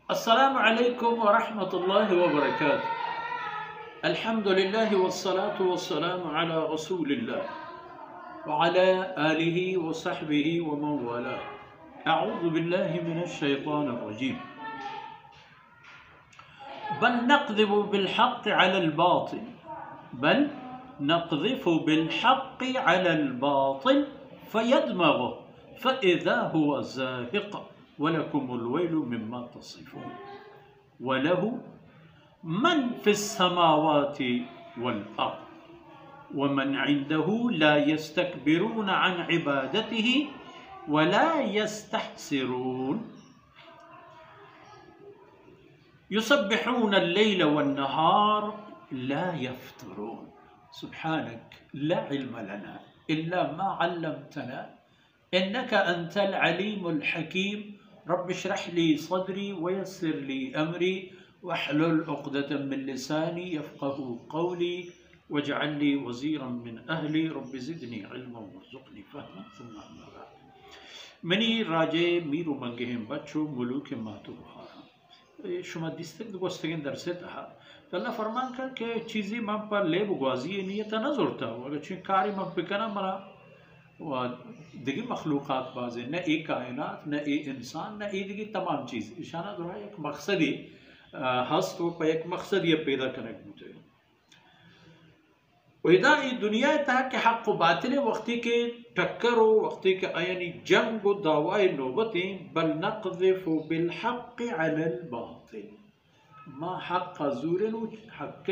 अस्सलामु अलैकुम व रहमतुल्लाहि व बरकातुहू। अल्हम्दुलिल्लाहि वस्सलातु वस्सलामु अला रसूलिल्लाह व अला आलिहि व सहबिहि व मन वाला। अऊज़ु बिल्लाहि मिनश शैतानिर रजीम। बल नक़्ज़िफ़ु बिल हक़्क़ि अलल बातिल बल नक़्ज़िफ़ु बिल हक़्क़ि अलल बातिल फ़यदमग़ुहु फ़इज़ा हुवा ज़ाहिक़ वलकुमुल वैलु मिम्मा तसिफ़ून। वलहु मन फ़िस्समावाति वल अर्ज़ वमन इंदहु ला यस्तकबिरून अन इबादतिही वला यस्तहसिरून युसब्बिहून अल-लैल वन-नहार ला यफ्तुरून। सुब्हानक ला इल्म लना इल्ला मा अल्लमतना इन्नका अंतल अलीमुल हकीम। रब्बि इश्रह ली सदरी वयस्सिर ली अमरी वहलुल उक़दतम मिन लिसानी यफ़क़हू क़ौली वजअल ली वज़ीरन मिन अहली रब्बि ज़िदनी इल्मन वरज़ुक़नी फ़हमन सुम्मा अम्मा बाद। मनी राजे मीरू मंगेहम बच्चों मुलूक मातु बुहारा शुमा दिस्तक गोस्तगन दरसे तहा अल्लाह फरमान कर के चीज़ें मम पर ले बुगवाजी नियत न ज़रूरत हो अगर ची कारी मम पिकना मरा व दिगी मखलूक़ात बाज़े न एक कायनात न एक इंसान न एक दिगी तमाम चीज़ इशाना दुरा एक मकसदी हस्त तो पे एक मकसद ये पैदा करने मुझे वैदा ये दुनिया तहा के हक़ व बातिल वक्ती के टक्कर हो वक्ती के यानी जंग व दावाए नौबतें बल नक़्ज़िफ़ु बिल हक़्क़ि अलल बातिल मा हक़ ज़ूरनु हक़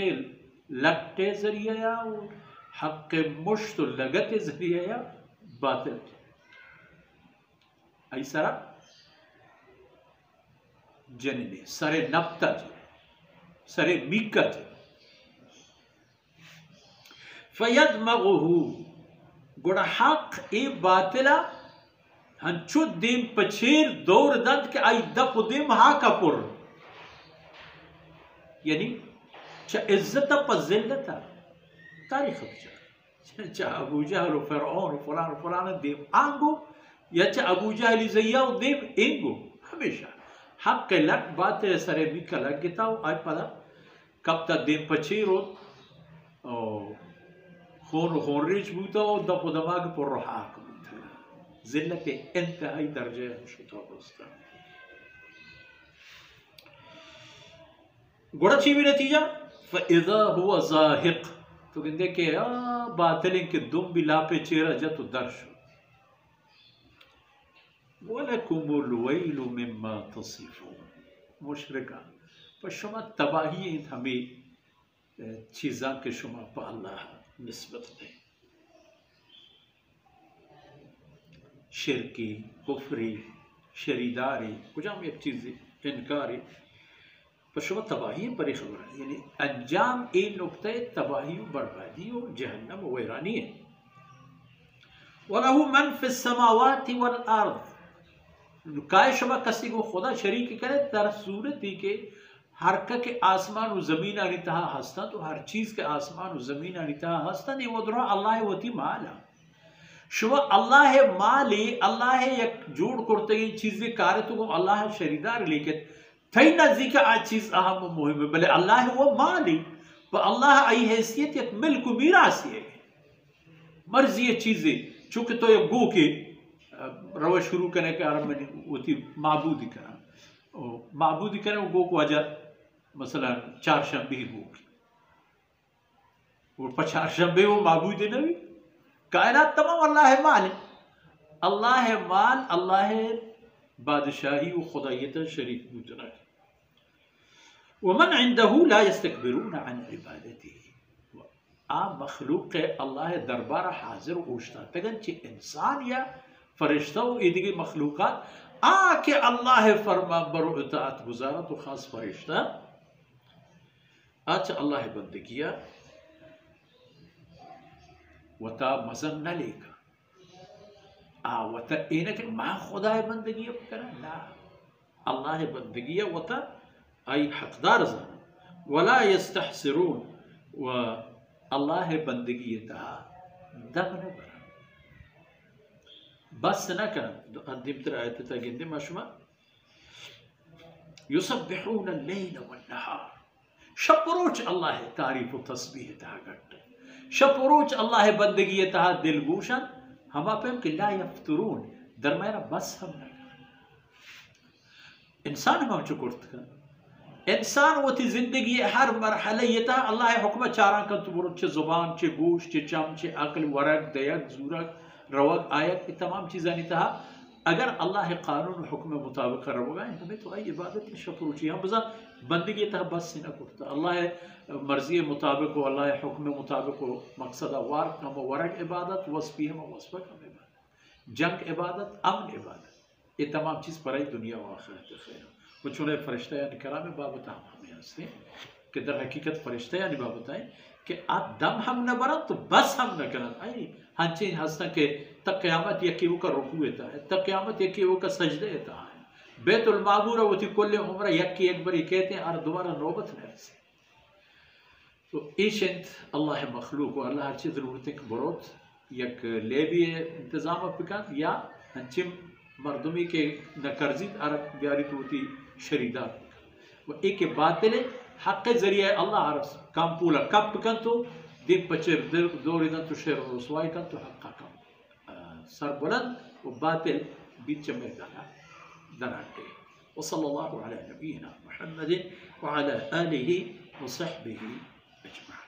लगते ज़रिया हक़ मुश्त लगते ज़रिया बातिल ऐसा जनने सरे नब्ता सरे मिक्का फ़यदमग़ुहु गुड़ा हक़ ए बातिला हंचु देम पछेर दौर दंत के आई दप देम हा कपुर यानी चा इज्जत पर जिल्लत तारीख चा अबू जहल फ़िरऔन फलान फलान देम आंगो या चा अबू जहल ज़िया देम एंगो हमेशा हक़ के लग बातिल सरे मिक्का लग गिताओ आई पदा कब तक देम पछेरो खून रिच बूता और दपो दमाग पर रहाक बूता जिल्लत इंतहाई दर्जे शुता बस्ता गुड़ा चीवी नतीजा फ़इज़ा हुवा ज़ाहिक़ तो कहते के बातिल के दुम भी लापे चेहरा जत दर्श वलकुमुल वैलु मिम्मा तसिफ़ून। मुशरिका पर शुमा तबाही हमें चीज़ा के शुमा पर अल्लाह निस्बत दे शिरकी कुफरी शरीदारी कुछ हम एक चीज़ इनकारी पर शुमा तबाही पर खबर यानी अंजाम ए नुक्ते तबाही बर्बादी और जहन्नम वैरानी है। वलहु मन फिस समावाति वल अर्ज़ काय शुमा कसी को खुदा शरीक करे तर सूरत ही के हर के आसमान व ज़मीन अनितहा हस्ता तो हर चीज़ के आसमान व ज़मीन अनितहा हस्ता नहीं वो दुरा अल्लाह वती माला शुवा अल्लाह माली अल्लाह एक जोड़ करते ये चीज़ें कार्य तो अल्लाह शरीदार लेके थई नज़दीक आ चीज़ अहम मुहिम है भले अल्लाह वो माली पर अल्लाह आई हैसियत एक मिल्क मीरास है मर्जी ये चीज़ें चूँकि तो ये गो के रवा शुरू करने के आरंभ में होती माबूदी करा माबूदी करें वो गो को अजर मसलन चार शंबे गो वो पचार शंबे वो माबूद नबी कायनात तमाम अल्लाह माल अल्लाह माल अल्लाह बादशाही व खुदायत शरीक मुतना वमन इंदहु ला यस्तकबिरून अन इबादतिही आ मखलूक अल्लाह दरबार हाजिर ओशता तगन चे इंसान या फरिश्ता व इदिगे मखलूकात आके अल्लाह फरमा बरो इताअत गुजारा तो खास फरिश्ता अच्छा अल्लाह बंदगिया वता मजन न लेगा वता इनके माँ खुदा बंदगिया करा ना अल्लाह बंदगिया वता आई हकदार जान वला यस्तहसिरून व अल्लाह बंदगिया ता दम न बरा बस न कर अंतिम आयत तगिंदे मशमा युसब्बिहून अल-लैल वन-नहार। शब-रोज अल्लाह तारीफ व तस्बीह तहा गट्ट, शब-रोज अल्लाह बंदगी तहा दिलगूशन हम पे कि ला यफ्तरून दरमियाना बस हम न इंसान हम चुकुर्त का इंसान वो थी जिंदगी हर मरहले ये था अल्लाह हुक्म चारा का तुम चे जुबान चे गोश चे चम चे अकल वरक दयक जूरक रवक आयत ये तमाम चीज़ें नहीं था अगर अल्लाह कानून हुक्म मुताबिक रहोगा हमें तो आई इबादत शफरूची हम बजा बंदगी तह बस से न करता अल्लाह मर्जी मुताबिक हो अल्लाह हुक्म मुताबिक हो मकसद वार हम वरक इबादत वस्फी हम वस्फक हम इबादत जंग इबादत अमन इबादत ये तमाम चीज़ पर दुनिया व आखिरत खैर कुछ उन्हें फरिश्ता यानी कराम बाबत हम हमें हंसते कि दर हकीकत फरिश्ता यानी बाबत आए कि आप दम हम न बरा तो बस हम न करना आई हंचे हंसना के तक क़यामत यकी वो का रुकू होता है तक क़यामत यकी वो का सजदे होता है बैतुल मामूर वो थी कुल्ले उम्र यकी एक बारी कहते हैं और दोबारा नौबत नहीं से तो ईशंत अल्लाह मखलूक और अल्लाह अच्छी ज़रूरतें बरोत यक ले भी इंतज़ाम पिकान या हंचिम मर्दमी के नकर्जी अरब ब्यारी तो होती शरीदा वो एक बातिल हक जरिए अल्लाह अरस काम पूला कब पिकन तो दिन पचर दो रिदन तो शेर रसवाई का तो हक कम सर बुलंद वो बातिल बीच में दराटे वसल्लल्लाहु अला नबीना मुहम्मद व अला आलिहि व सहबिहि अजमईन।